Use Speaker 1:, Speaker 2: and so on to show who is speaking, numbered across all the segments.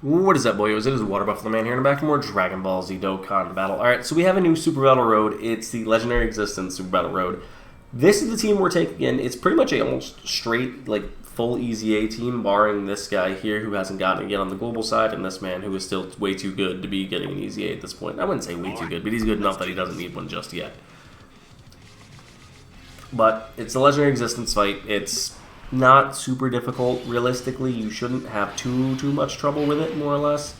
Speaker 1: What is up, boyos? It is Water Buffalo Man here, and I'm back for more Dragon Ball Z Dokkan battle. Alright, so we have a new Super Battle Road. It's the Legendary Existence Super Battle Road. This is the team we're taking in. It's pretty much a almost straight, full EZA team, barring this guy here who hasn't gotten it yet on the global side, and this man who is still way too good to be getting an EZA at this point. I wouldn't say way too good, but he's good enough that he doesn't need one just yet. But it's a Legendary Existence fight. It's not super difficult. Realistically, you shouldn't have too much trouble with it, more or less.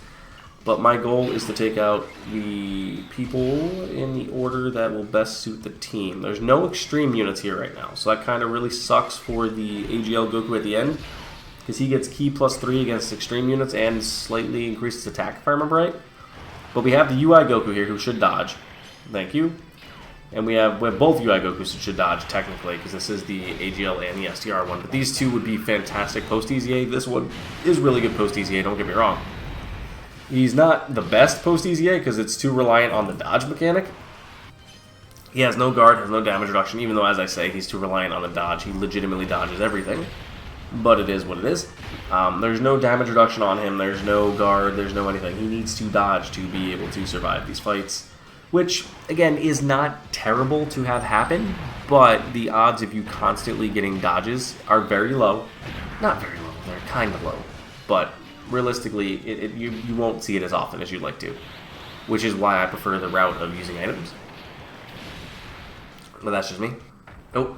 Speaker 1: But my goal is to take out the people in the order that will best suit the team. There's no extreme units here right now, so that kind of really sucks for the AGL Goku at the end, because he gets Ki +3 against extreme units and slightly increases attack, if I remember right. But we have the UI Goku here who should dodge. Thank you. And we have both UI Gokus who should dodge, technically, because this is the AGL and the STR one. But these two would be fantastic post-EZA. This one is really good post-EZA, don't get me wrong. He's not the best post-EZA, because it's too reliant on the dodge mechanic. He has no guard, has no damage reduction, even though, as I say, he's too reliant on the dodge. He legitimately dodges everything. But it is what it is. There's no damage reduction on him, there's no guard, there's no anything. He needs to dodge to be able to survive these fights. Which, again, is not terrible to have happen, but the odds of you constantly getting dodges are very low. Not very low, they're kind of low. But realistically, you won't see it as often as you'd like to. Which is why I prefer the route of using items. But that's just me. Oh.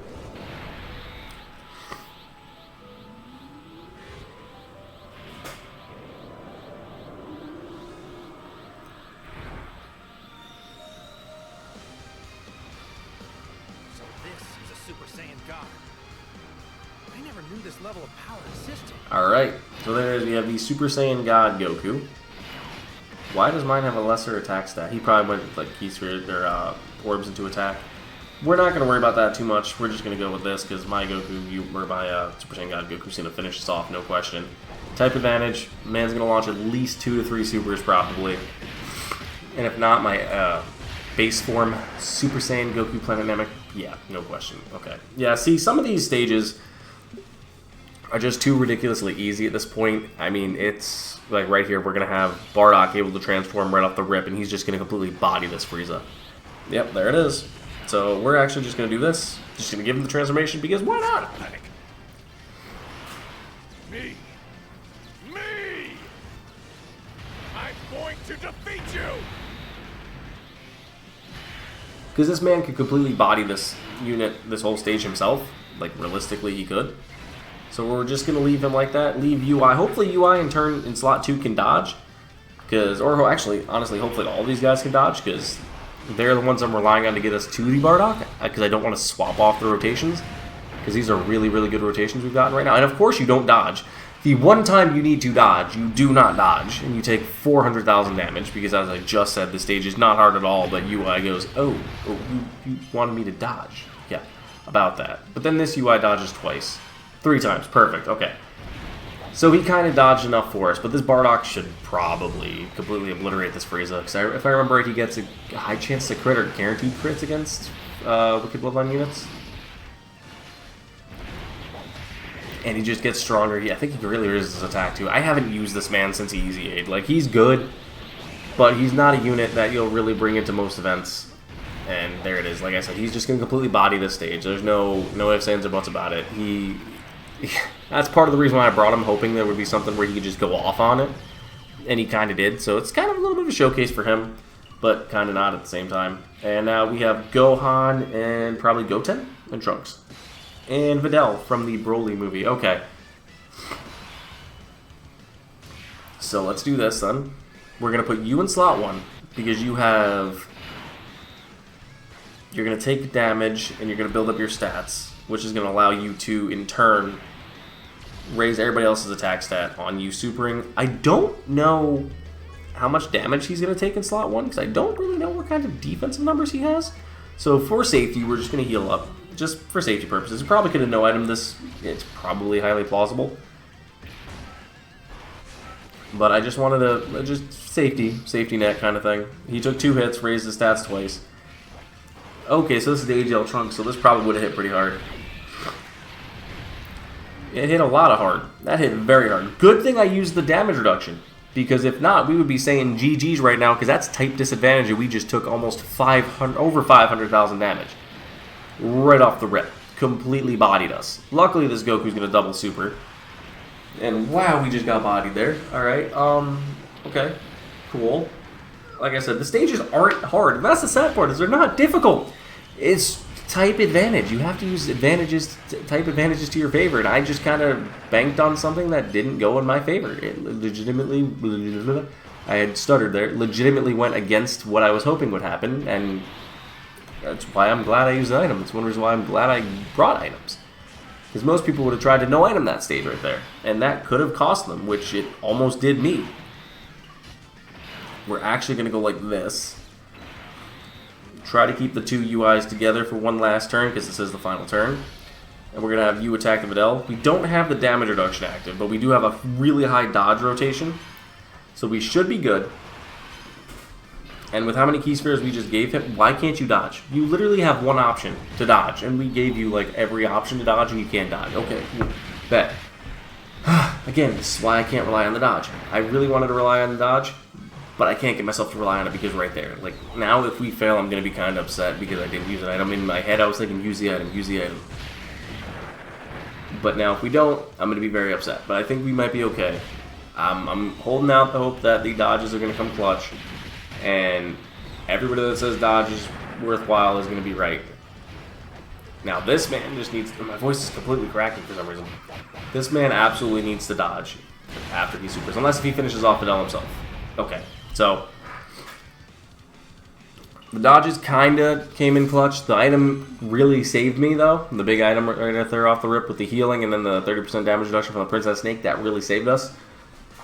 Speaker 2: Level of power existed.
Speaker 1: Alright, so there we have the Super Saiyan God Goku. Why does mine have a lesser attack stat? He probably went like Ki Sphere or orbs into attack. We're not going to worry about that too much. We're just going to go with this because my Goku, or my Super Saiyan God Goku's going to finish this off, no question. Type advantage, man's going to launch at least 2 to 3 supers probably. And if not, my base form Super Saiyan Goku Planetamic, yeah, no question. Okay. Yeah, see, some of these stages are just too ridiculously easy at this point. I mean, it's like right here, we're going to have Bardock able to transform right off the rip, and he's just going to completely body this Frieza. Yep, there it is. So we're actually just going to do this. Just going to give him the transformation, because why not?
Speaker 2: Me! I'm going to defeat you!
Speaker 1: Because this man could completely body this unit, this whole stage himself. Like, realistically, he could. So we're just going to leave him like that, leave UI. Hopefully UI in turn in slot 2 can dodge. Or actually, honestly, hopefully all these guys can dodge, because they're the ones I'm relying on to get us to the Bardock, because I don't want to swap off the rotations, because these are really, really good rotations we've gotten right now. And of course you don't dodge. The one time you need to dodge, you do not dodge, and you take 400,000 damage, because as I just said, the stage is not hard at all, but UI goes, oh you wanted me to dodge. Yeah, about that. But then this UI dodges twice. 3 times, perfect, okay. So he kind of dodged enough for us, but this Bardock should probably completely obliterate this Frieza, because if I remember right, he gets a high chance to crit or guaranteed crits against Wicked Bloodline units. And he just gets stronger. I think he can really resist his attack too. I haven't used this man since he EZA'd. Like, he's good, but he's not a unit that you'll really bring into most events. And there it is. Like I said, he's just going to completely body this stage. There's no ifs, ands, or buts about it. That's part of the reason why I brought him, hoping there would be something where he could just go off on it. And he kind of did, so it's kind of a little bit of a showcase for him, but kind of not at the same time. And now we have Gohan and probably Goten and Trunks. And Videl from the Broly movie. Okay. So let's do this then. We're going to put you in slot 1, because you're going to take damage, and you're going to build up your stats, which is going to allow you to, in turn, raise everybody else's attack stat on you supering. I don't know how much damage he's going to take in slot 1, because I don't really know what kind of defensive numbers he has. So for safety, we're just going to heal up, just for safety purposes. We probably could have no-item this. It's probably highly plausible. But I just wanted to, just safety net kind of thing. He took 2 hits, raised his stats twice. Okay, so this is the AGL Trunks, so this probably would have hit pretty hard. It hit a lot of hard. That hit very hard. Good thing I used the damage reduction. Because if not, we would be saying GG's right now, because that's type disadvantage, and we just took almost over 500,000 damage. Right off the rip. Completely bodied us. Luckily, this Goku's going to double super. And wow, we just got bodied there. Alright, okay. Cool. Like I said, the stages aren't hard. And that's the sad part, is they're not difficult. It's type advantage. You have to use type advantages to your favor. And I just kind of banked on something that didn't go in my favor. It legitimately, I had stuttered there, legitimately went against what I was hoping would happen. And that's why I'm glad I used an item. It's one reason why I'm glad I brought items. Because most people would have tried to no-item that stage right there. And that could have cost them, which it almost did me. We're actually going to go like this. Try to keep the two UIs together for one last turn, because this is the final turn. And we're going to have you attack the Videl. We don't have the damage reduction active, but we do have a really high dodge rotation. So we should be good. And with how many key spheres we just gave him, why can't you dodge? You literally have one option to dodge, and we gave you like every option to dodge, and you can't dodge. Okay, bet. Again, this is why I can't rely on the dodge. I really wanted to rely on the dodge, but I can't get myself to rely on it because right there. Like, now if we fail, I'm going to be kind of upset because I didn't use an item. In my head, I was thinking, use the item, use the item. But now if we don't, I'm going to be very upset. But I think we might be okay. I'm holding out the hope that the dodges are going to come clutch. And everybody that says dodge is worthwhile is going to be right. Now this man just needs... My voice is completely cracking for some reason. This man absolutely needs to dodge after he supers. Unless if he finishes off Videl himself. Okay, so... The dodges kind of came in clutch. The item really saved me, though. The big item right there off the rip with the healing and then the 30% damage reduction from the Princess Snake, that really saved us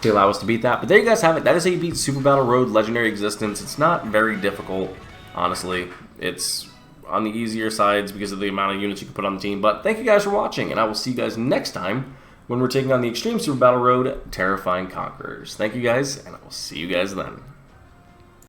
Speaker 1: to allow us to beat that. But there you guys have it. That is how you beat Super Battle Road Legendary Existence. It's not very difficult, honestly. It's on the easier sides because of the amount of units you can put on the team. But thank you guys for watching, and I will see you guys next time when we're taking on the Extreme Super Battle Road Terrifying Conquerors. Thank you guys, and I will see you guys then.